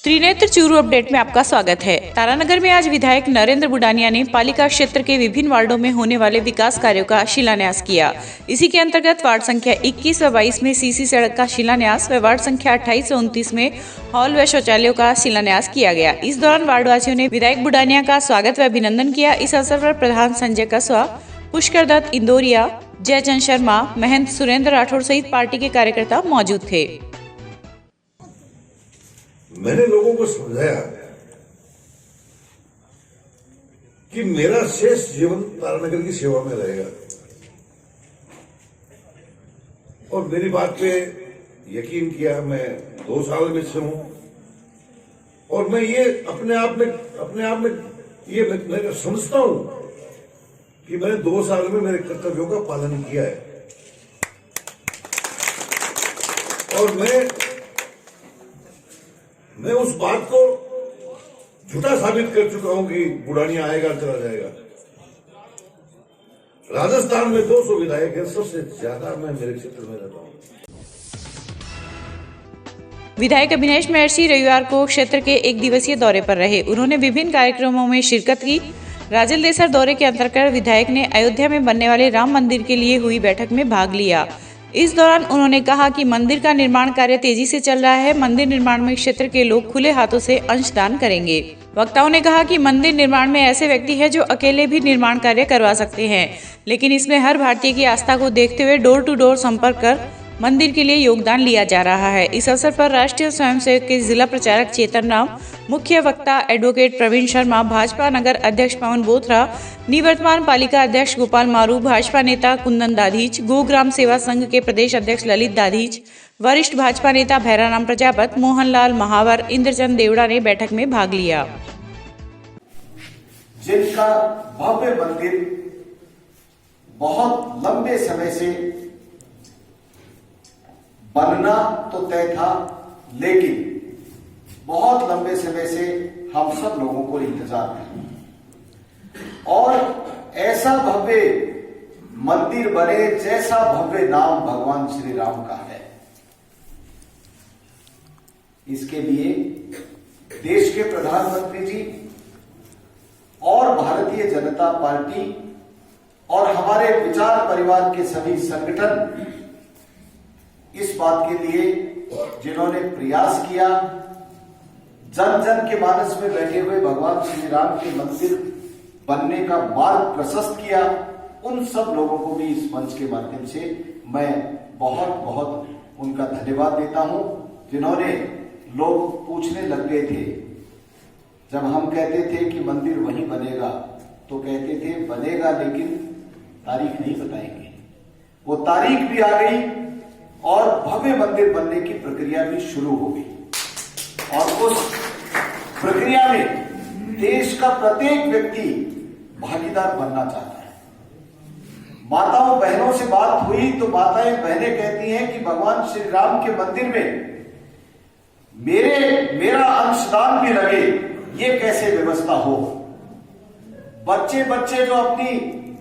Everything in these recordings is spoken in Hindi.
त्रिनेत्र चूरू अपडेट में आपका स्वागत है। तारानगर में आज विधायक नरेंद्र बुडानिया ने पालिका क्षेत्र के विभिन्न वार्डों में होने वाले विकास कार्यों का शिलान्यास किया। इसी के अंतर्गत वार्ड संख्या 21 व 22 में सीसी सड़क का शिलान्यास व वार्ड संख्या 28 व 29 में हॉल व शौचालयों का शिलान्यास किया गया। इस दौरान वार्डवासियों ने विधायक बुडानिया का स्वागत व अभिनंदन किया। इस अवसर पर प्रधान संजय कसवा, पुष्कर दत्त इंदौरिया, जयचंद शर्मा, महंत सुरेंद्र राठौड़ सहित पार्टी के कार्यकर्ता मौजूद थे। मैंने लोगों को समझाया कि मेरा शेष जीवन तारानगर की सेवा में रहेगा और मेरी बात पे यकीन किया। मैं 2 साल में से हूं और मैं ये अपने आप में ये मैं समझता हूं कि मैंने 2 साल में मेरे कर्तव्यों का पालन किया है और मैं उस बात को झूठा साबित कर चुका हूं कि बुडानिया आएगा चला जाएगा। राजस्थान में 200 विधायक हैं, सबसे ज्यादा मैं मेरे क्षेत्र में रहता हूं। विधायक अभिनेश महर्षि रविवार को क्षेत्र के 1 दिवसीय दौरे पर रहे। उन्होंने विभिन्न कार्यक्रमों में शिरकत की। राजल देसर दौरे के अंतर्गत विधायक ने अयोध्या में बनने वाले राम मंदिर के लिए हुई बैठक में भाग लिया। इस दौरान उन्होंने कहा कि मंदिर का निर्माण कार्य तेजी से चल रहा है। मंदिर निर्माण में क्षेत्र के लोग खुले हाथों से अंशदान करेंगे। वक्ताओं ने कहा कि मंदिर निर्माण में ऐसे व्यक्ति हैं जो अकेले भी निर्माण कार्य करवा सकते हैं, लेकिन इसमें हर भारतीय की आस्था को देखते हुए डोर टू डोर संपर्क कर मंदिर के लिए योगदान लिया जा रहा है। इस अवसर पर राष्ट्रीय स्वयंसेवक के जिला प्रचारक चेतन राम, मुख्य वक्ता एडवोकेट प्रवीण शर्मा, भाजपा नगर अध्यक्ष पवन बोथरा, निवर्तमान पालिका अध्यक्ष गोपाल मारू, भाजपा नेता कुंदन दाधीच, गो ग्राम सेवा संघ के प्रदेश अध्यक्ष ललित दाधीच, वरिष्ठ भाजपा नेता भैराराम प्रजापत, मोहनलाल महावर, इंद्रचंद देवड़ा ने बैठक में भाग लिया। जिनका भव्य मंदिर बहुत लंबे समय से बनना तो तय था, लेकिन बहुत लंबे समय से हम सब लोगों को इंतजार था और ऐसा भव्य मंदिर बने जैसा भव्य नाम भगवान श्री राम का है। इसके लिए देश के प्रधानमंत्री जी और भारतीय जनता पार्टी और हमारे विचार परिवार के सभी संगठन इस बात के लिए जिन्होंने प्रयास किया, जन जन के मानस में बैठे हुए भगवान श्री राम के मंदिर बनने का मार्ग प्रशस्त किया, उन सब लोगों को भी इस मंच के माध्यम से मैं बहुत बहुत उनका धन्यवाद देता हूं। जिन्होंने, लोग पूछने लग गए थे जब हम कहते थे कि मंदिर वहीं बनेगा, तो कहते थे बनेगा लेकिन तारीख नहीं बताएंगे। वो तारीख भी आ गई और भव्य मंदिर बनने की प्रक्रिया भी शुरू हो गई और उस प्रक्रिया में देश का प्रत्येक व्यक्ति भागीदार बनना चाहता है। माताओं बहनों से बात हुई तो माताएं बहनें कहती हैं कि भगवान श्री राम के मंदिर में मेरा अंशदान भी लगे, ये कैसे व्यवस्था हो। बच्चे जो अपनी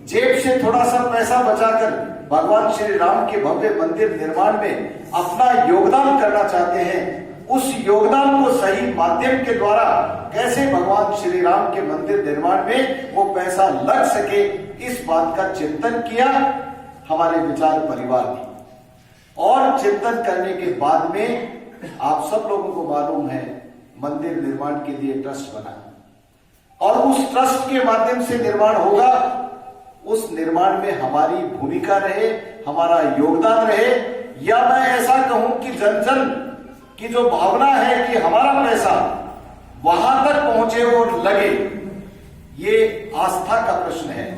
जेब से थोड़ा सा पैसा बचाकर भगवान श्री राम के भव्य मंदिर निर्माण में अपना योगदान करना चाहते हैं, उस योगदान को सही माध्यम के द्वारा कैसे भगवान श्री राम के मंदिर निर्माण में वो पैसा लग सके, इस बात का चिंतन किया हमारे विचार परिवार ने। और चिंतन करने के बाद में आप सब लोगों को मालूम है मंदिर निर्माण के लिए ट्रस्ट बना और उस ट्रस्ट के माध्यम से निर्माण होगा। उस निर्माण में हमारी भूमिका रहे, हमारा योगदान रहे, या मैं ऐसा कहूं कि जन जन की जो भावना है कि हमारा पैसा वहां तक पहुंचे और लगे, ये आस्था का प्रश्न है।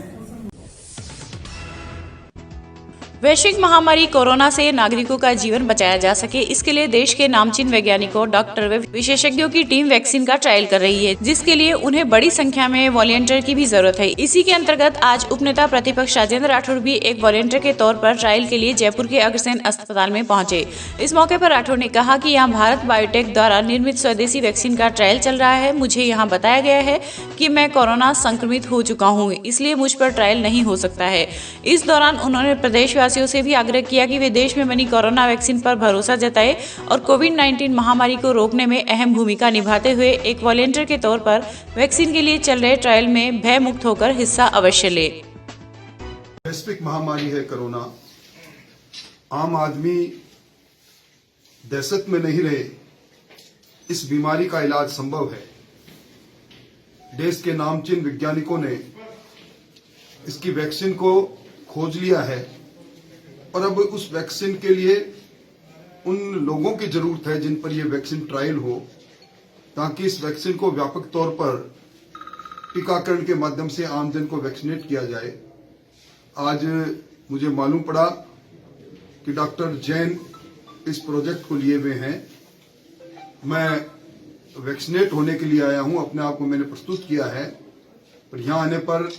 वैश्विक महामारी कोरोना से नागरिकों का जीवन बचाया जा सके, इसके लिए देश के नामचीन वैज्ञानिकों, डॉक्टर व विशेषज्ञों की टीम वैक्सीन का ट्रायल कर रही है, जिसके लिए उन्हें बड़ी संख्या में वॉलंटियर की भी जरूरत है। इसी के अंतर्गत आज उपनेता प्रतिपक्ष राजेंद्र राठौड़ भी एक वॉलंटियर के तौर पर ट्रायल के लिए जयपुर के अग्रसेन अस्पताल में पहुंचे। इस मौके पर राठौड़ ने कहा कि यहाँ भारत बायोटेक द्वारा निर्मित स्वदेशी वैक्सीन का ट्रायल चल रहा है। मुझे यहाँ बताया गया है कि मैं कोरोना संक्रमित हो चुका हूँ, इसलिए मुझ पर ट्रायल नहीं हो सकता है। इस दौरान उन्होंने प्रदेशवासियों देशवासियों से भी आग्रह किया कि वे देश में बनी कोरोना वैक्सीन पर भरोसा जताएं और कोविड-19 महामारी को रोकने में अहम भूमिका निभाते हुए एक वॉलंटियर के तौर पर वैक्सीन के लिए चल रहे ट्रायल में भय मुक्त होकर हिस्सा अवश्य ले। वैश्विक महामारी है कोरोना। आम आदमी दहशत में नहीं रहे, इस बीमारी का इलाज संभव है। देश के नामचीन वैज्ञानिकों ने इसकी वैक्सीन को खोज लिया है और अब उस वैक्सीन के लिए उन लोगों की जरूरत है जिन पर यह वैक्सीन ट्रायल हो, ताकि इस वैक्सीन को व्यापक तौर पर टीकाकरण के माध्यम से आमजन को वैक्सीनेट किया जाए। आज मुझे मालूम पड़ा कि डॉक्टर जैन इस प्रोजेक्ट को लिए हुए हैं। मैं वैक्सीनेट होने के लिए आया हूं, अपने आप को मैंने प्रस्तुत किया है, पर यहां आने पर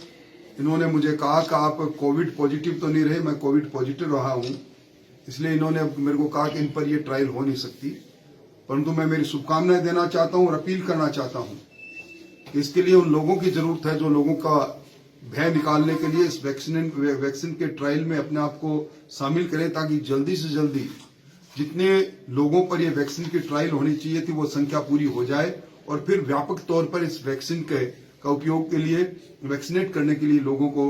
इन्होंने मुझे कहा कि आप कोविड पॉजिटिव तो नहीं रहे। मैं कोविड पॉजिटिव रहा हूं, इसलिए इन्होंने मेरे को कहा कि इन पर यह ट्रायल हो नहीं सकती। परंतु मैं मेरी शुभकामनाएं देना चाहता हूं और अपील करना चाहता हूं कि इसके लिए उन लोगों की जरूरत है जो लोगों का भय निकालने के लिए इस वैक्सीन के ट्रायल में अपने आप को शामिल करें, ताकि जल्दी से जल्दी जितने लोगों पर यह वैक्सीन की ट्रायल होनी चाहिए थी वो संख्या पूरी हो जाए और फिर व्यापक तौर पर इस वैक्सीन का उपयोग के लिए वैक्सीनेट करने के लिए लोगों को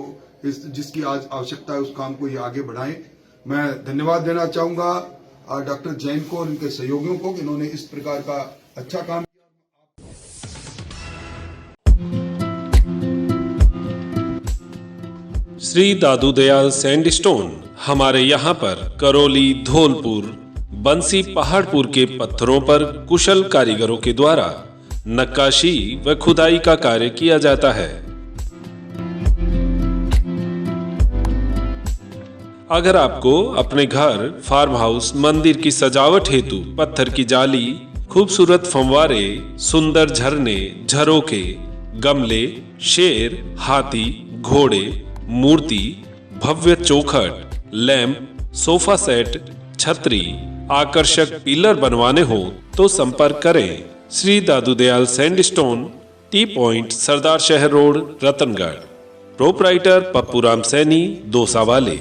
जिसकी आज आवश्यकता है उस काम को ये आगे बढ़ाएं। मैं धन्यवाद देना चाहूंगा डॉक्टर जैन को और उनके सहयोगियों को कि इन्होंने इस प्रकार का अच्छा काम किया। श्री दादू दयाल सैंडस्टोन हमारे यहाँ पर करौली, धौलपुर, बंसी, पहाड़पुर के पत्थरों पर कुशल कारीगरों के द्वारा नक्काशी व खुदाई का कार्य किया जाता है। अगर आपको अपने घर, फार्म हाउस, मंदिर की सजावट हेतु पत्थर की जाली, खूबसूरत फंवारे, सुंदर झरने, झरोखे, गमले, शेर, हाथी, घोड़े, मूर्ति, भव्य चौखट, लैंप, सोफा सेट, छतरी, आकर्षक पिलर बनवाने हो तो संपर्क करें श्री दादू दयाल सैंडस्टोन, टी पॉइंट, सरदार शहर रोड, रतनगढ़। प्रोपराइटर पप्पूराम सैनी, दोसा वाले।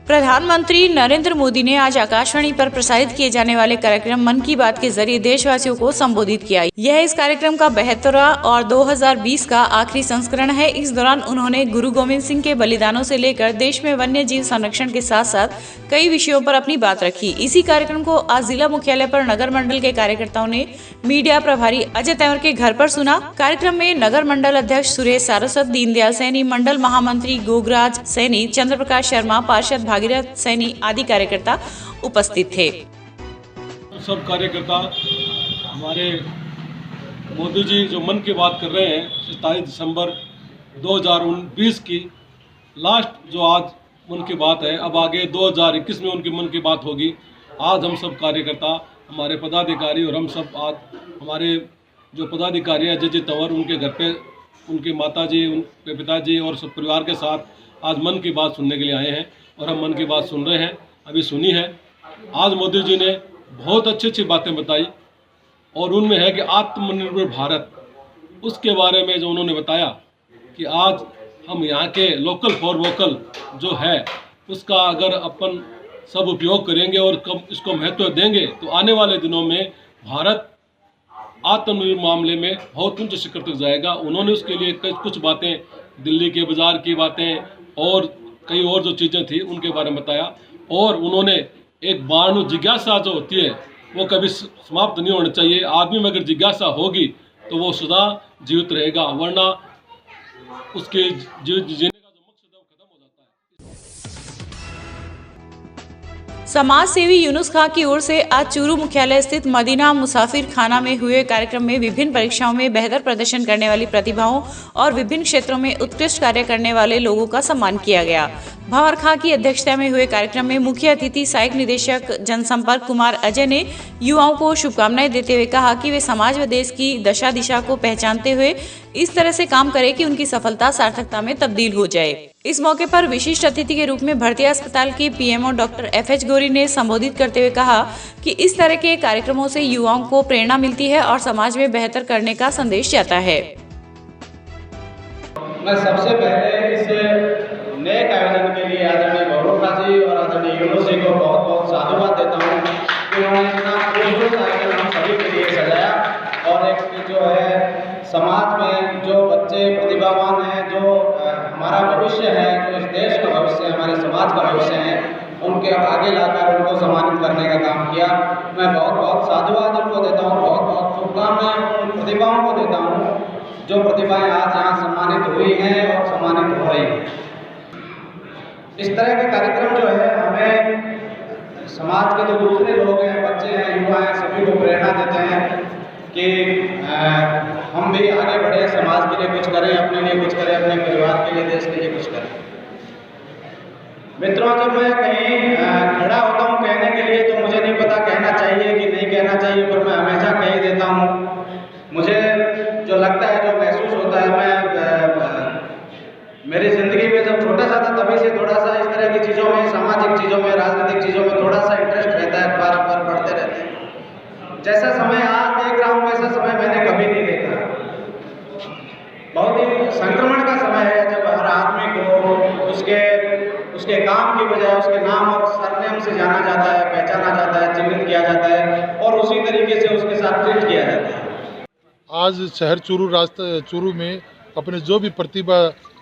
प्रधानमंत्री नरेंद्र मोदी ने आज आकाशवाणी पर प्रसारित किए जाने वाले कार्यक्रम मन की बात के जरिए देशवासियों को संबोधित किया। यह इस कार्यक्रम का 72वां और 2020 का आखिरी संस्करण है। इस दौरान उन्होंने गुरु गोविंद सिंह के बलिदानों से लेकर देश में वन्य जीव संरक्षण के साथ साथ कई विषयों पर अपनी बात रखी। इसी कार्यक्रम को आज जिला मुख्यालय पर नगर मंडल के कार्यकर्ताओं ने मीडिया प्रभारी अजय तंवर के घर पर सुना। कार्यक्रम में नगर मंडल अध्यक्ष सुरेश सारस्वत, दीनदयाल सैनी, मंडल महामंत्री गोगराज सैनी, चंद्र प्रकाश शर्मा, पार्षद भागीरथ सैनी आदि कार्यकर्ता उपस्थित थे। सब कार्यकर्ता हमारे मोदी जी जो मन की बात कर रहे हैं 27 दिसंबर 2020 की लास्ट जो आज मन की बात है, अब आगे 2021 में उनकी मन की बात होगी। आज हम सब कार्यकर्ता, हमारे पदाधिकारी और हम सब आज हमारे जो पदाधिकारी हैं अजय तंवर, उनके घर पे उनके माता जी, उनके पिताजी और सब परिवार के साथ आज मन की बात सुनने के लिए आए हैं और हम मन की बात सुन रहे हैं, अभी सुनी है। आज मोदी जी ने बहुत अच्छी अच्छी बातें बताई और उनमें है कि आत्मनिर्भर भारत, उसके बारे में जो उन्होंने बताया कि आज हम यहाँ के लोकल फॉर वोकल जो है उसका अगर अपन सब उपयोग करेंगे और इसको महत्व देंगे तो आने वाले दिनों में भारत आत्मनिर्भर मामले में बहुत उच्च शिखर तक जाएगा। उन्होंने उसके लिए कुछ बातें, दिल्ली के बाजार की बातें और कई और जो चीज़ें थी उनके बारे में बताया। और उन्होंने एक बाणु जिज्ञासा जो होती है वो कभी समाप्त नहीं होनी चाहिए। आदमी में अगर जिज्ञासा होगी तो वो सदा जीवित रहेगा, वरना उसके जीने का जो मकसद है वो खत्म हो जाता है। समाज सेवी यूनुस खां की ओर से आज चूरू मुख्यालय स्थित मदीना मुसाफिर खाना में हुए कार्यक्रम में विभिन्न परीक्षाओं में बेहतर प्रदर्शन करने वाली प्रतिभाओं और विभिन्न क्षेत्रों में उत्कृष्ट कार्य करने वाले लोगों का सम्मान किया गया। भंवर खां की अध्यक्षता में हुए कार्यक्रम में मुख्य अतिथि सहायक निदेशक जनसंपर्क कुमार अजय ने युवाओं को शुभकामनाएं देते हुए कहा कि वे समाज व देश की दशा दिशा को पहचानते हुए इस तरह से काम करें कि उनकी सफलता सार्थकता में तब्दील हो जाए। इस मौके पर विशिष्ट अतिथि के रूप में भर्ती अस्पताल की पीएमओ डॉक्टर FH गौरी ने संबोधित करते हुए कहा कि इस तरह के कार्यक्रमों से युवाओं को प्रेरणा मिलती है और समाज में बेहतर करने का संदेश जाता है। मैं सबसे पहले इस नेक आयोजन के लिए आदरणीय गौरव जी और आदरणीय यूनुस जी को बहुत बहुत साधुवाद देता हूँ कि उन्होंने इतना खूबसूरत कार्यक्रम हम सभी के लिए सजाया और एक जो है समाज में जो बच्चे प्रतिभावान हैं, जो हमारा भविष्य है, जो इस देश का भविष्य है, हमारे समाज का भविष्य है, उनके आगे लाकर उनको सम्मानित करने का काम किया। मैं बहुत बहुत साधुवाद उनको देता हूँ, बहुत बहुत शुभकामनाएं उन प्रतिभाओं को देता हूँ जो प्रतिभाएं आज यहाँ सम्मानित हुई हैं और सम्मानित हो रही हैं। इस तरह के कार्यक्रम जो है हमें समाज के जो दूसरे लोग हैं, बच्चे हैं, युवा हैं, सभी को प्रेरणा देते हैं कि हम भी आगे बढ़े, समाज के लिए कुछ करें, अपने लिए कुछ करें, अपने परिवार के लिए, देश के लिए कुछ करें। मित्रों, जब मैं कहीं खड़ा होता हूँ कहने के लिए तो मुझे नहीं पता कहना चाहिए कि नहीं कहना चाहिए, पर मैं हमेशा कह देता हूँ। मुझे जो लगता है, जो महसूस होता है, मैं मेरी ज़िंदगी में जब छोटा सा था तभी से थोड़ा सा इस तरह की चीज़ों में, सामाजिक चीज़ों में, राजनीतिक चीज़ों में थोड़ा सा इंटरेस्ट रहता है, बार पढ़ते रहते हैं। जैसा समय आज देख रहा हूँ वैसा समय मैंने कभी नहीं देखा। बहुत ही संक्रमण का समय है जब हर आदमी को उसके काम की बजाय उसके नाम और सरनेम से जाना जाता है, पहचाना जाता है, चिन्हित किया जाता है और उसी तरीके से उसके साथ ट्रीट किया जाता है। आज शहर चूरू में अपने जो भी प्रतिभा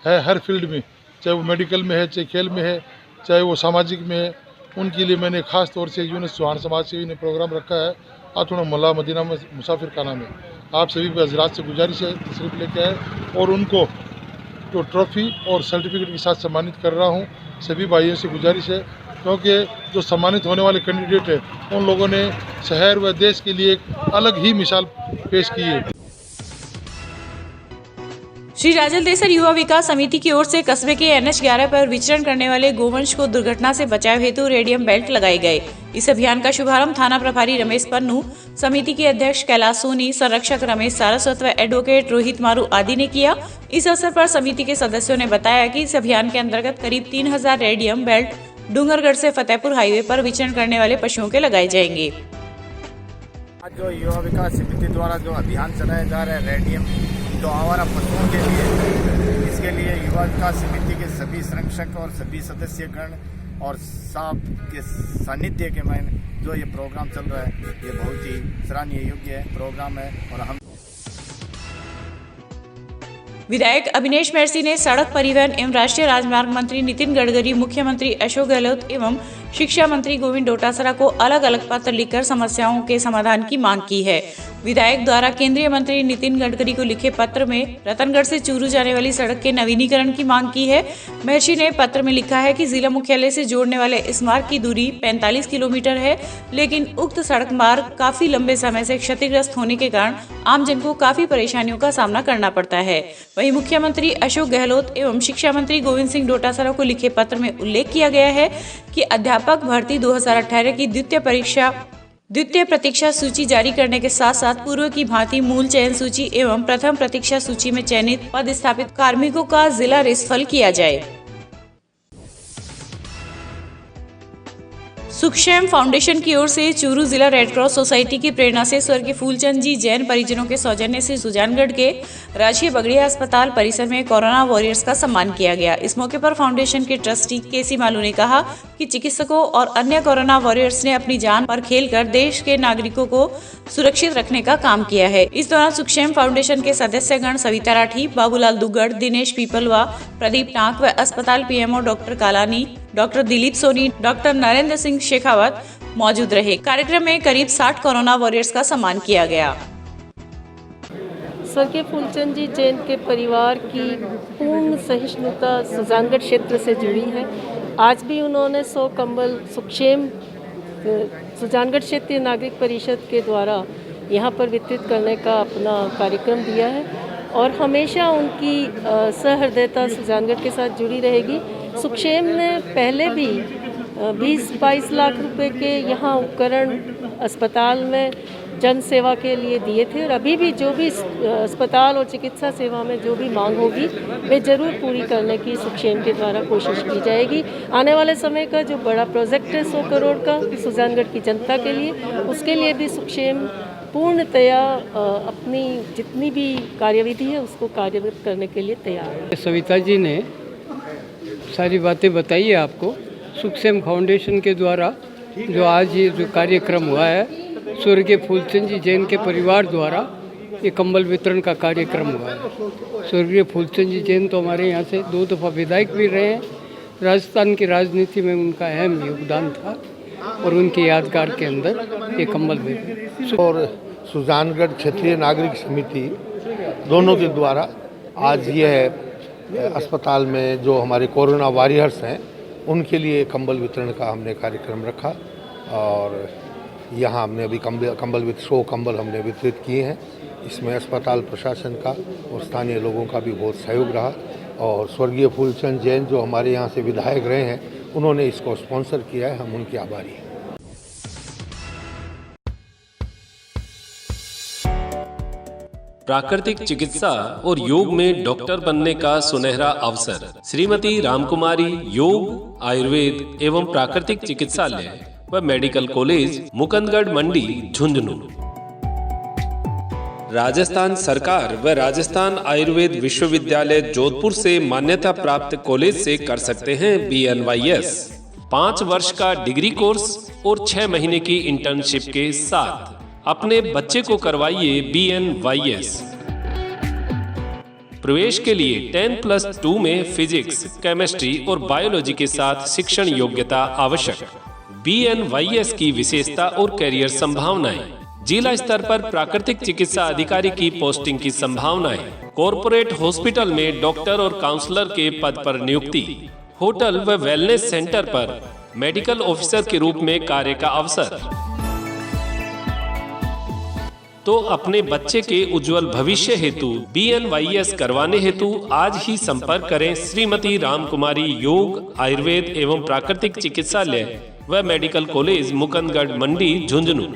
है हर फील्ड में, चाहे वो मेडिकल में है, चाहे खेल में है, चाहे वो सामाजिक में है, उनके लिए मैंने ख़ास तौर से यूनुस चौहान समाज सेवी ने प्रोग्राम रखा है। आज थोड़ा मल्ला मदीना में मुसाफिर खाना में आप सभी हजरात से गुजारिश है तशरीफ़ लेके आए और उनको तो ट्रॉफी और सर्टिफिकेट के साथ सम्मानित कर रहा हूँ। सभी भाइयों से गुजारिश है, क्योंकि जो सम्मानित होने वाले कैंडिडेट हैं उन लोगों ने शहर व देश के लिए एक अलग ही मिसाल पेश की है। श्री राजल देसर युवा विकास समिति की ओर से कस्बे के NH11 पर विचरण करने वाले गोवंश को दुर्घटना से बचाव हेतु रेडियम बेल्ट लगाए गए। इस अभियान का शुभारंभ थाना प्रभारी रमेश पन्नू, समिति के अध्यक्ष कैलाश सोनी, संरक्षक रमेश सारस्वत व एडवोकेट रोहित मारू आदि ने किया। इस अवसर पर समिति के सदस्यों ने बताया कि इस अभियान के अंतर्गत करीब 3000 रेडियम बेल्ट डूंगरगढ़ से फतेहपुर हाईवे पर विचरण करने वाले पशुओं के लगाए जाएंगे। आज जो युवा विकास समिति द्वारा जो अभियान चलाया जा रहा है रेडियम जो आवारा पशुओं के लिए, इसके लिए युवा विकास समिति के सभी संरक्षक और सभी सदस्यगण और साहब के सानिध्य के में जो ये प्रोग्राम चल रहा है, ये बहुत ही सराहनीय योग्य प्रोग्राम है। और हम विधायक अभिनेश मैरसी ने सड़क परिवहन एवं राष्ट्रीय राजमार्ग मंत्री नितिन गडकरी, मुख्यमंत्री अशोक गहलोत एवं शिक्षा मंत्री गोविंद डोटासरा को अलग अलग पत्र लिखकर समस्याओं के समाधान की मांग की है। विधायक द्वारा केंद्रीय मंत्री नितिन गडकरी को लिखे पत्र में रतनगढ़ से चूरू जाने वाली सड़क के नवीनीकरण की मांग की है। महर्षि ने पत्र में लिखा है कि जिला मुख्यालय से जोड़ने वाले इस मार्ग की दूरी 45 किलोमीटर है, लेकिन उक्त सड़क मार्ग काफी लंबे समय से क्षतिग्रस्त होने के कारण आमजन को काफी परेशानियों का सामना करना पड़ता है। वहीं मुख्यमंत्री अशोक गहलोत एवं शिक्षा मंत्री गोविंद सिंह डोटासरा को लिखे पत्र में उल्लेख किया गया है कि अध्यापक भर्ती 2018 की द्वितीय प्रतीक्षा सूची जारी करने के साथ साथ पूर्व की भांति मूल चयन सूची एवं प्रथम प्रतीक्षा सूची में चयनित पदस्थापित कार्मिकों का जिला रेसफल किया जाए। सुखशैम फाउंडेशन की ओर से चूरू जिला रेड क्रॉस सोसाइटी की प्रेरणा से स्वर्गीय फूलचंद जी जैन परिजनों के सौजन्य से सुजानगढ़ के राजकीय बगड़िया अस्पताल परिसर में कोरोना वॉरियर्स का सम्मान किया गया। इस मौके पर फाउंडेशन के ट्रस्टी केसी मालू ने कहा कि चिकित्सकों और अन्य कोरोना वॉरियर्स ने अपनी जान पर खेलकर देश के नागरिकों को सुरक्षित रखने का काम किया है। इस दौरान सुखशैम फाउंडेशन के सदस्यगण सविता राठी, बाबूलाल दुग्गड़, दिनेश पीपलवा, प्रदीप टांक व अस्पताल PMO doctor Kalani, doctor Dilip Soni, doctor Narendra Singh Shekhawat मौजूद रहे। कार्यक्रम में करीब 60 कोरोना वॉरियर्स का सम्मान किया गया। स्वर्गीय फूलचंद जी जैन के परिवार की पूर्ण सहिष्णुता सुजानगढ़ क्षेत्र से जुड़ी है। आज भी उन्होंने 100 कंबल सुखशैम सुजानगढ़ क्षेत्रीय नागरिक परिषद के द्वारा यहाँ पर वितरित करने का अपना कार्यक्रम दिया है और हमेशा उनकी सहृदयता सुजानगढ़ के साथ जुड़ी रहेगी। सुखशैम ने पहले भी 20-22 लाख रुपए के यहाँ उपकरण अस्पताल में जन सेवा के लिए दिए थे और अभी भी जो भी अस्पताल और चिकित्सा सेवा में जो भी मांग होगी वे ज़रूर पूरी करने की सुखशैम के द्वारा कोशिश की जाएगी। आने वाले समय का जो बड़ा प्रोजेक्ट है 100 करोड़ का सुजानगढ़ की जनता के लिए, उसके लिए भी सुखशैम पूर्णतया अपनी जितनी भी कार्यविधि है उसको कार्यरत करने के लिए तैयार है। सविता जी ने सारी बातें बताई है आपको। सुखसेम फाउंडेशन के द्वारा जो आज ये जो कार्यक्रम हुआ है, स्वर्गीय फूलचंद जी जैन के परिवार द्वारा ये कंबल वितरण का कार्यक्रम हुआ है। स्वर्गीय फूलचंद जी जैन तो हमारे यहाँ से 2 दफ़ा विधायक भी रहे हैं। राजस्थान की राजनीति में उनका अहम योगदान था और उनकी यादगार के अंदर ये कंबल वितरण और सुजानगढ़ क्षेत्रीय नागरिक समिति दोनों के द्वारा आज यह अस्पताल में जो हमारे कोरोना वॉरियर्स हैं उनके लिए कंबल वितरण का हमने कार्यक्रम रखा और यहाँ हमने अभी कंबल 100 कंबल हमने वितरित किए हैं। इसमें अस्पताल प्रशासन का और स्थानीय लोगों का भी बहुत सहयोग रहा और स्वर्गीय फूलचंद जैन जो हमारे यहाँ से विधायक रहे हैं उन्होंने इसको स्पॉन्सर किया है, हम उनके आभारी हैं। प्राकृतिक चिकित्सा और योग में डॉक्टर बनने का सुनहरा अवसर। श्रीमती रामकुमारी योग, आयुर्वेद एवं प्राकृतिक चिकित्सालय व मेडिकल कॉलेज, मुकंदगढ़ मंडी, झुंझुनू। राजस्थान सरकार व राजस्थान आयुर्वेद विश्वविद्यालय जोधपुर से मान्यता प्राप्त कॉलेज से कर सकते हैं BNYS। 5 वर्ष का डिग्री कोर्स और 6 महीने की इंटर्नशिप के साथ अपने बच्चे को करवाइए BNYS। प्रवेश के लिए 10+2 में फिजिक्स, केमिस्ट्री और बायोलॉजी के साथ शिक्षण योग्यता आवश्यक। BNYS की विशेषता और करियर संभावनाएं। जिला स्तर पर प्राकृतिक चिकित्सा अधिकारी की पोस्टिंग की संभावनाएं। कॉरपोरेट हॉस्पिटल में डॉक्टर और काउंसलर के पद पर नियुक्ति। होटल व वेलनेस सेंटर पर मेडिकल ऑफिसर के रूप में कार्य का अवसर। तो अपने बच्चे के उज्जवल भविष्य हेतु BNYS करवाने हेतु आज ही संपर्क करें श्रीमती रामकुमारी योग, आयुर्वेद एवं प्राकृतिक चिकित्सालय व मेडिकल कॉलेज, मुकंदगढ़ मंडी, झुंझुनू।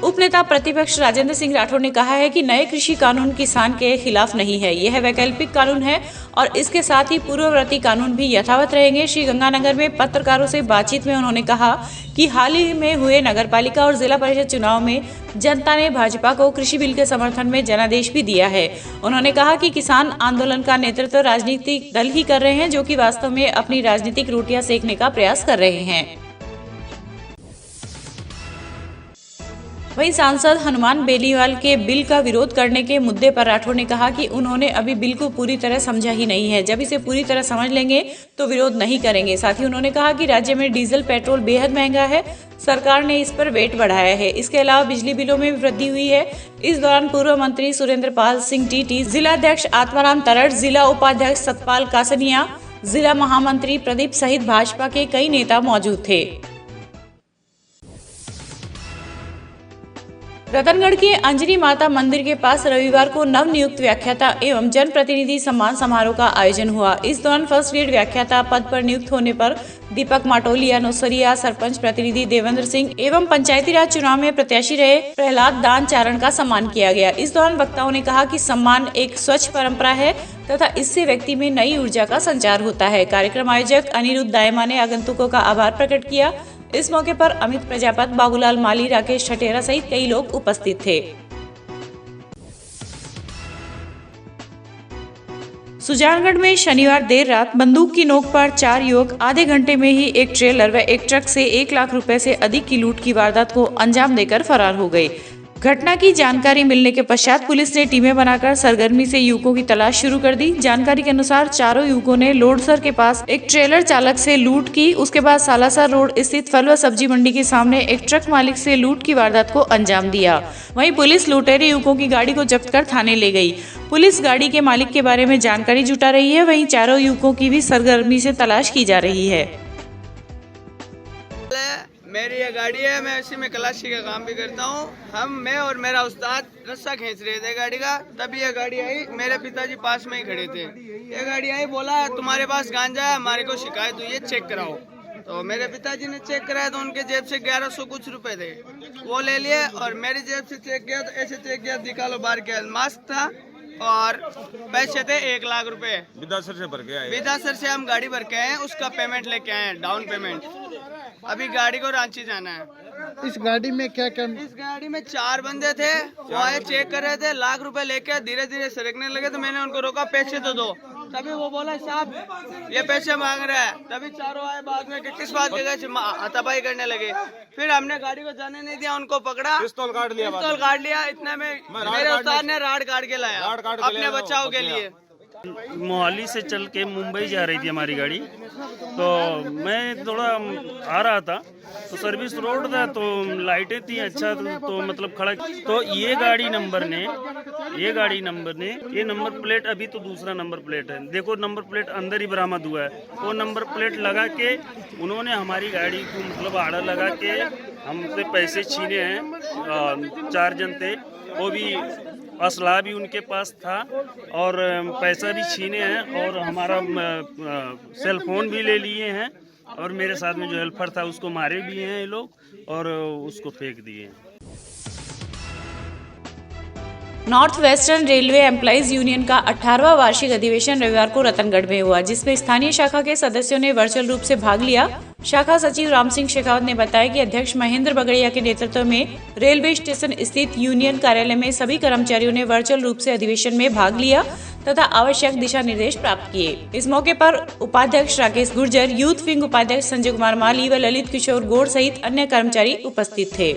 उपनेता प्रतिपक्ष राजेंद्र सिंह राठौर ने कहा है कि नए कृषि कानून किसान के खिलाफ नहीं है, यह वैकल्पिक कानून है और इसके साथ ही पूर्ववर्ती कानून भी यथावत रहेंगे। श्री गंगानगर में पत्रकारों से बातचीत में उन्होंने कहा कि हाल ही में हुए नगरपालिका और जिला परिषद चुनाव में जनता ने भाजपा को कृषि बिल के समर्थन में जनादेश भी दिया है। उन्होंने कहा कि किसान आंदोलन का नेतृत्व राजनीतिक दल ही कर रहे हैं, जो कि वास्तव में अपनी राजनीतिक रोटियां सेकने का प्रयास कर रहे हैं। वहीं सांसद हनुमान बेनीवाल के बिल का विरोध करने के मुद्दे पर राठौर ने कहा कि उन्होंने अभी बिल को पूरी तरह समझा ही नहीं है, जब इसे पूरी तरह समझ लेंगे तो विरोध नहीं करेंगे। साथ ही उन्होंने कहा कि राज्य में डीजल पेट्रोल बेहद महंगा है, सरकार ने इस पर वेट बढ़ाया है। इसके अलावा बिजली बिलों में भी वृद्धि हुई है। इस दौरान पूर्व मंत्री सुरेंद्र पाल सिंह टीटी, जिलाध्यक्ष आत्माराम तरड़, जिला उपाध्यक्ष सतपाल कासनिया, जिला महामंत्री प्रदीप सहित भाजपा के कई नेता मौजूद थे। रतनगढ़ के अंजनी माता मंदिर के पास रविवार को नवनियुक्त व्याख्याता एवं जनप्रतिनिधि सम्मान समारोह का आयोजन हुआ। इस दौरान फर्स्ट ग्रेड व्याख्याता पद पर नियुक्त होने पर दीपक माटोलिया, नौसरिया सरपंच प्रतिनिधि देवेंद्र सिंह एवं पंचायती राज चुनाव में प्रत्याशी रहे प्रहलाद दान चारण का सम्मान किया गया। इस दौरान वक्ताओं ने कहा कि सम्मान एक स्वच्छ परंपरा है तथा इससे व्यक्ति में नई ऊर्जा का संचार होता है। कार्यक्रम आयोजक अनिरुद्ध दायमा ने आगंतुकों का आभार प्रकट किया। इस मौके पर अमित प्रजापत, बाबूलाल माली, राकेश ठटेरा सहित कई लोग उपस्थित थे। सुजानगढ़ में शनिवार देर रात बंदूक की नोक पर 4 युवक आधे घंटे में ही एक ट्रेलर व एक ट्रक से 1 लाख रुपए से अधिक की लूट की वारदात को अंजाम देकर फरार हो गए। घटना की जानकारी मिलने के पश्चात पुलिस ने टीमें बनाकर सरगर्मी से युवकों की तलाश शुरू कर दी। जानकारी के अनुसार चारों युवकों ने लोडसर के पास एक ट्रेलर चालक से लूट की। उसके बाद सालासर रोड स्थित फल व सब्जी मंडी के सामने एक ट्रक मालिक से लूट की वारदात को अंजाम दिया। वहीं पुलिस लुटेरे युवकों की गाड़ी को जब्त कर थाने ले गई। पुलिस गाड़ी के मालिक के बारे में जानकारी जुटा रही है। वहीं चारों युवकों की भी सरगर्मी से तलाश की जा रही है। मेरी ये गाड़ी है, मैं इसी में कलाशी का काम भी करता हूँ। मैं और मेरा उस्ताद रस्सा खींच रहे थे गाड़ी का, तभी ये गाड़ी आई। मेरे पिताजी पास में ही खड़े थे। ये गाड़ी आई, बोला तुम्हारे पास गांजा है, हमारे को शिकायत हुई है, चेक कराओ। तो मेरे पिताजी ने चेक कराया तो उनके जेब से 1100 कुछ रुपए थे, वो ले लिए। और मेरी जेब से चेक किया तो ऐसे चेक किया, निकालो बाहर के मास्क था और पैसे थे 1 लाख रुपए। विदासर से भर के आए। विदासर से हम गाड़ी भर के आए, उसका पेमेंट लेके आए, डाउन पेमेंट। अभी गाड़ी को रांची जाना है। इस गाड़ी में क्या क्या? इस गाड़ी में 4 बंदे थे, वो आए चेक कर रहे थे, लाख रुपए लेके धीरे धीरे सरकने लगे तो मैंने उनको रोका, पैसे तो दो। तभी वो बोला साहब ये पैसे मांग रहा है। तभी चारों आए बाद में कि किस बात के हाथापाई करने लगे। फिर हमने गाड़ी को जाने नहीं दिया, उनको पकड़ा, पिस्तौल काट लिया। इतने में मेरे उस्ताद ने राड काट के लाया अपने बचाव के लिए। मोहाली से चल के मुंबई जा रही थी हमारी गाड़ी, तो मैं थोड़ा आ रहा था तो सर्विस रोड था तो लाइटें थी अच्छा तो मतलब खड़ा, तो ये नंबर ने ये नंबर प्लेट अभी तो दूसरा नंबर प्लेट है, देखो नंबर प्लेट अंदर ही बरामद हुआ है। वो नंबर प्लेट लगा के उन्होंने हमारी गाड़ी को मतलब आड़ा लगा के हमसे पैसे छीने हैं। 4 जन थे, वो भी असला भी उनके पास था और पैसा भी छीने हैं और हमारा सेल फोन भी ले लिए हैं और मेरे साथ में जो हेल्पर था उसको मारे भी हैं ये लोग और उसको फेंक दिए। North western railway employees union का 18वां वार्षिक अधिवेशन रविवार को रतनगढ़ में हुआ, जिसमें स्थानीय शाखा के सदस्यों ने वर्चुअल रूप से भाग लिया। शाखा सचिव राम सिंह शेखावत ने बताया कि अध्यक्ष महेंद्र बगड़िया के नेतृत्व में रेलवे स्टेशन स्थित यूनियन कार्यालय में सभी कर्मचारियों ने वर्चुअल रूप से अधिवेशन में भाग लिया तथा आवश्यक दिशा निर्देश प्राप्त किए। इस मौके पर उपाध्यक्ष राकेश गुर्जर, यूथ विंग उपाध्यक्ष संजय कुमार माली व ललित किशोर गौड़ सहित अन्य कर्मचारी उपस्थित थे।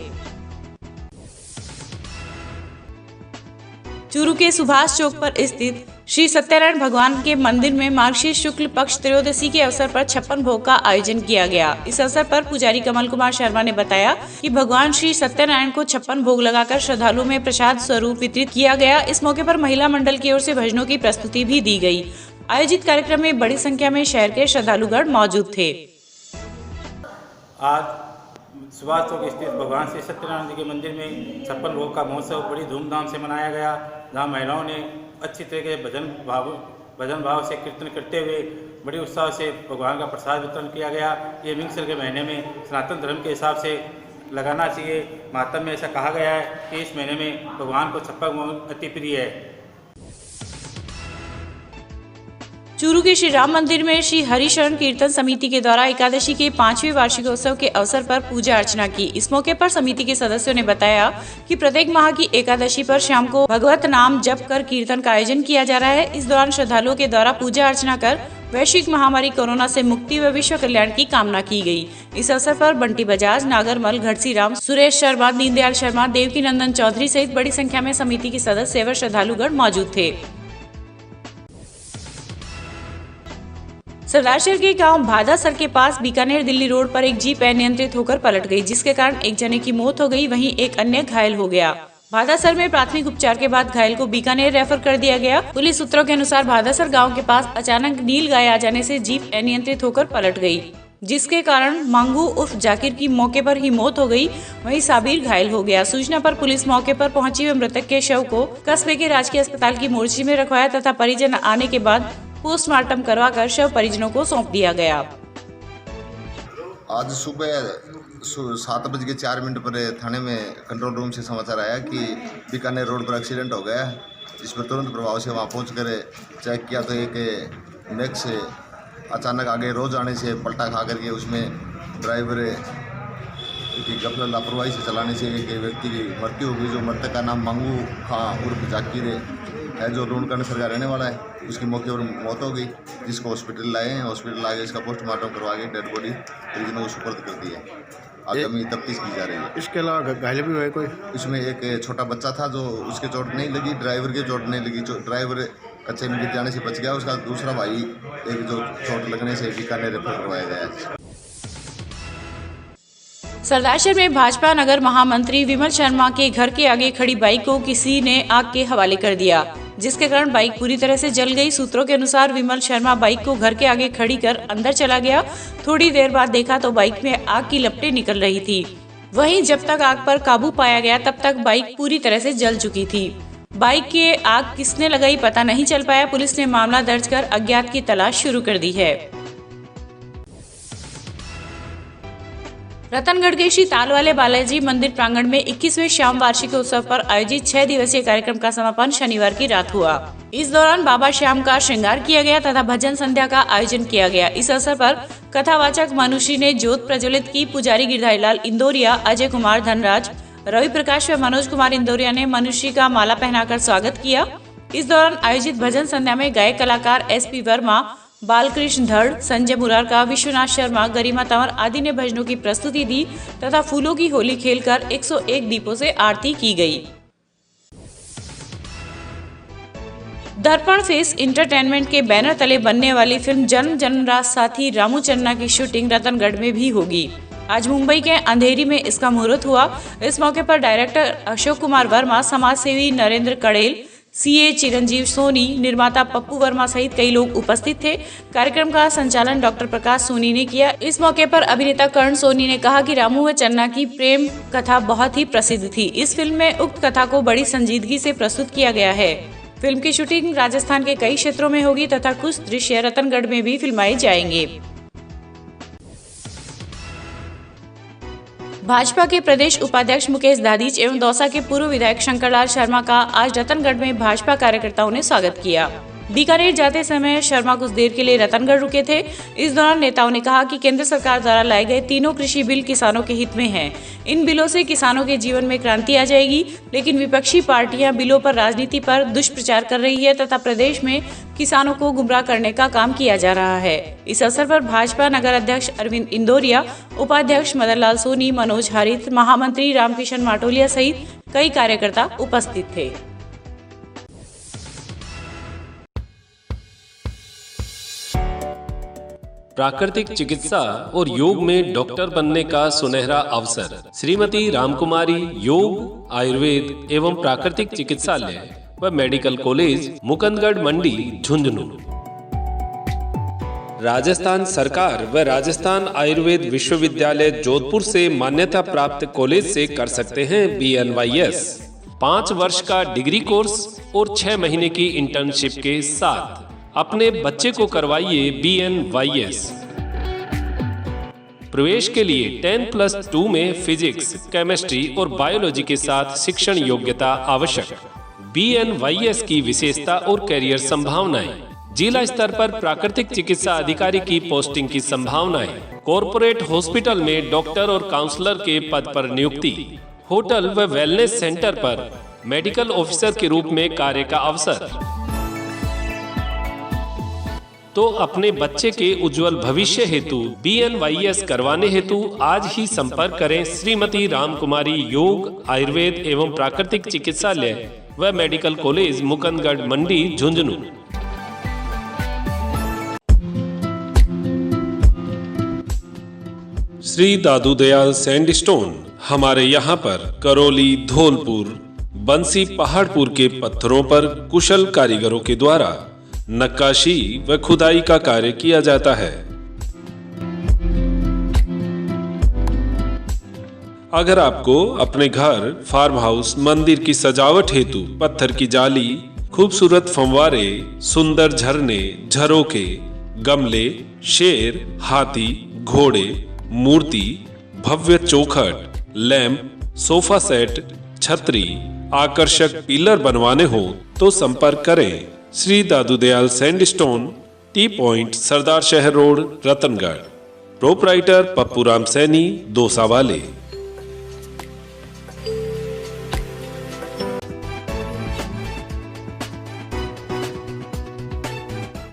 चूरू के सुभाष चौक पर स्थित श्री सत्यनारायण भगवान के मंदिर में मार्गशीर्ष शुक्ल पक्ष त्रयोदशी के अवसर पर 56 भोग का आयोजन किया गया। इस अवसर पर पुजारी कमल कुमार शर्मा ने बताया कि भगवान श्री सत्यनारायण को 56 भोग लगाकर श्रद्धालुओं में प्रसाद स्वरूप वितरित किया गया। इस मौके पर महिला मंडल की ओर से भजनों की प्रस्तुति भी दी गई। आयोजित कार्यक्रम में बड़ी संख्या में शहर के श्रद्धालुगण मौजूद थे। आज सुभाष चौक स्थित भगवान श्री सत्यनारायण जी के मंदिर में 56 भोग का महोत्सव बड़ी धूमधाम से मनाया गया, जहाँ महिलाओं ने अच्छी तरीके से भजन भाव से कीर्तन करते हुए बड़ी उत्साह से भगवान का प्रसाद वितरण किया गया। ये मिंगसर के महीने में सनातन धर्म के हिसाब से लगाना चाहिए। महात्म में ऐसा कहा गया है कि इस महीने में भगवान को 56 भोग अति प्रिय है। चूरू के श्री राम मंदिर में श्री हरिशरण कीर्तन समिति के द्वारा एकादशी के 5वें वार्षिकोत्सव के अवसर पर पूजा अर्चना की। इस मौके पर समिति के सदस्यों ने बताया कि प्रत्येक माह की एकादशी पर शाम को भगवत नाम जप कर कीर्तन का आयोजन किया जा रहा है। इस दौरान श्रद्धालुओं के द्वारा पूजा अर्चना कर वैश्विक महामारी कोरोना से मुक्ति व विश्व कल्याण की कामना की गई। इस अवसर पर बंटी बजाज, नागरमल, घटसी राम, सुरेश शर्मा, दीनदयाल शर्मा, देवकी नंदन चौधरी सहित बड़ी संख्या में समिति के सदस्य व श्रद्धालुगण मौजूद थे। सरदारशहर के गांव भादासर के पास बीकानेर दिल्ली रोड पर एक जीप अनियंत्रित होकर पलट गई, जिसके कारण एक जने की मौत हो गई, वहीं एक अन्य घायल हो गया। भादासर में प्राथमिक उपचार के बाद घायल को बीकानेर रेफर कर दिया गया। पुलिस सूत्रों के अनुसार भादासर गांव के पास अचानक नील गाय आ जाने से जीप अनियंत्रित होकर पलट गई, जिसके कारण मांगू उर्फ जाकिर की मौके पर ही मौत हो गई, वहीं साबिर घायल हो गया। सूचना पर पुलिस मौके पर पहुंची व मृतक के शव को कस्बे के राजकीय अस्पताल की मोर्चरी में रखवाया तथा परिजन आने के बाद पोस्टमार्टम करवाकर शव परिजनों को सौंप दिया गया। आज सुबह 7:04 पर थाने में कंट्रोल रूम से समाचार आया कि बीकानेर रोड पर एक्सीडेंट हो गया, जिस पर तुरंत प्रभाव से वहां पहुंचकर चेक किया तो एक नेक्स से अचानक आगे रोज आने से पलटा खा करके उसमें ड्राइवर की गफलत लापरवाही से चलाने से एक व्यक्ति की मृत्यु हो गई। जो मृतक का नाम मांगू खां उर्फ जाकिर है, जो लूणकरण नसर का रहने वाला है। उसकी मौके पर मौत हो गई, जिसको हॉस्पिटल लाए हैं। हॉस्पिटल लाके इसका पोस्टमार्टम करवा के डेड बॉडी परिजनों को सुपुर्द कर दी है। आगामी तफ्तीश की जा रही है। इसके अलावा घायल भी हुए कोई? इसमें एक छोटा बच्चा था, जो उसके चोट नहीं लगी, ड्राइवर की चोट नहीं लगी। ड्राइवर कच्चे में गिर जाने से बच गया। उसका दूसरा भाई एक जो चोट लगने से बीकानेर रेफर करवाया गया है। सरदारशहर में भाजपा नगर महामंत्री विमल शर्मा के घर के आगे खड़ी बाइक को किसी ने आग के हवाले कर दिया, जिसके कारण बाइक पूरी तरह से जल गई। सूत्रों के अनुसार विमल शर्मा बाइक को घर के आगे खड़ी कर अंदर चला गया। थोड़ी देर बाद देखा तो बाइक में आग की लपटें निकल रही थी। वहीं जब तक आग पर काबू पाया गया तब तक बाइक पूरी तरह से जल चुकी थी। बाइक के आग किसने लगाई पता नहीं चल पाया। पुलिस ने मामला दर्ज कर अज्ञात की तलाश शुरू कर दी है। रतनगढ़ के श्री तालवाले बालाजी मंदिर प्रांगण में 21वें श्याम वार्षिक उत्सव पर आयोजित 6 दिवसीय कार्यक्रम का समापन शनिवार की रात हुआ। इस दौरान बाबा श्याम का श्रृंगार किया गया तथा भजन संध्या का आयोजन किया गया। इस अवसर पर कथावाचक मनुश्री ने ज्योत प्रज्वलित की। पुजारी गिरधारी लाल इंदौरिया, अजय कुमार धनराज, रवि प्रकाश व मनोज कुमार इंदौरिया ने मनुश्री का माला पहनाकर स्वागत किया। इस दौरान आयोजित भजन संध्या में गायक कलाकार SP वर्मा, बालकृष्ण धड़, संजय मुरारका, विश्वनाथ शर्मा, गरिमा तंवर आदि ने भजनों की प्रस्तुति दी तथा फूलों की होली खेलकर 101 दीपों से आरती की गई। दर्पण फेस एंटरटेनमेंट के बैनर तले बनने वाली फिल्म जन्म जन्मराज साथी रामू चन्ना की शूटिंग रतनगढ़ में भी होगी। आज मुंबई के अंधेरी में इसका मुहूर्त हुआ। इस मौके पर डायरेक्टर अशोक कुमार वर्मा, समाजसेवी नरेंद्र कड़ेल, CA चिरंजीव सोनी, निर्माता पप्पू वर्मा सहित कई लोग उपस्थित थे। कार्यक्रम का संचालन डॉक्टर प्रकाश सोनी ने किया। इस मौके पर अभिनेता कर्ण सोनी ने कहा कि रामू व चन्ना की प्रेम कथा बहुत ही प्रसिद्ध थी। इस फिल्म में उक्त कथा को बड़ी संजीदगी से प्रस्तुत किया गया है। फिल्म की शूटिंग राजस्थान के कई क्षेत्रों में होगी तथा कुछ दृश्य रतनगढ़ में भी फिल्माए जाएंगे। भाजपा के प्रदेश उपाध्यक्ष मुकेश दादीच एवं दौसा के पूर्व विधायक शंकरलाल शर्मा का आज रतनगढ़ में भाजपा कार्यकर्ताओं ने स्वागत किया। बीकानेर जाते समय शर्मा कुछ देर के लिए रतनगढ़ रुके थे। इस दौरान नेताओं ने कहा कि केंद्र सरकार द्वारा लाए गए तीनों कृषि बिल किसानों के हित में हैं। इन बिलों से किसानों के जीवन में क्रांति आ जाएगी, लेकिन विपक्षी पार्टियां बिलों पर राजनीति पर दुष्प्रचार कर रही है तथा प्रदेश में किसानों को गुमराह करने का काम किया जा रहा है। इस अवसर पर भाजपा नगर अध्यक्ष अरविंद इंदौरिया, उपाध्यक्ष मदन लाल सोनी, मनोज हरित, महामंत्री रामकिशन माटोलिया सहित कई कार्यकर्ता उपस्थित थे। प्राकृतिक चिकित्सा और योग में डॉक्टर बनने का सुनहरा अवसर। श्रीमती रामकुमारी योग, आयुर्वेद एवं प्राकृतिक चिकित्सालय व मेडिकल कॉलेज, मुकुंदगढ़ मंडी, झुंझुनू। राजस्थान सरकार व राजस्थान आयुर्वेद विश्वविद्यालय जोधपुर से मान्यता प्राप्त कॉलेज से कर सकते हैं BNYS। 5 वर्ष का डिग्री कोर्स और 6 महीने की इंटर्नशिप के साथ अपने बच्चे को करवाइए BNYS। प्रवेश के लिए 10+2 में फिजिक्स, केमिस्ट्री और बायोलॉजी के साथ शिक्षण योग्यता आवश्यक। BNYS की विशेषता और कैरियर संभावनाएं। जिला स्तर पर प्राकृतिक चिकित्सा अधिकारी की पोस्टिंग की संभावनाएं। कॉर्पोरेट हॉस्पिटल में डॉक्टर और काउंसलर के पद पर नियुक्ति। होटल व वेलनेस सेंटर पर मेडिकल ऑफिसर के रूप में कार्य का अवसर। तो अपने बच्चे के उज्जवल भविष्य हेतु BNYS करवाने हेतु आज ही संपर्क करें श्रीमती रामकुमारी योग, आयुर्वेद एवं प्राकृतिक चिकित्सालय व मेडिकल कॉलेज, मुकुंदगढ़ मंडी, झुंझुनू। श्री दादू दयाल सैंडस्टोन। हमारे यहाँ पर करौली, धौलपुर, बंसी, पहाड़पुर के पत्थरों पर कुशल कारीगरों के द्वारा नक्काशी व खुदाई का कार्य किया जाता है। अगर आपको अपने घर, फार्म हाउस, मंदिर की सजावट हेतु पत्थर की जाली, खूबसूरत फंवारे, सुंदर झरने, झरोके, गमले, शेर, हाथी, घोड़े, मूर्ति, भव्य चौखट, लैंप, सोफा सेट, छतरी, आकर्षक पिलर बनवाने हो तो संपर्क करें श्री दादू दयाल सैंडस्टोन, टी पॉइंट, सरदार शहर रोड, रतनगढ़। प्रोपराइटर पप्पू राम सैनी, दौसा वाले।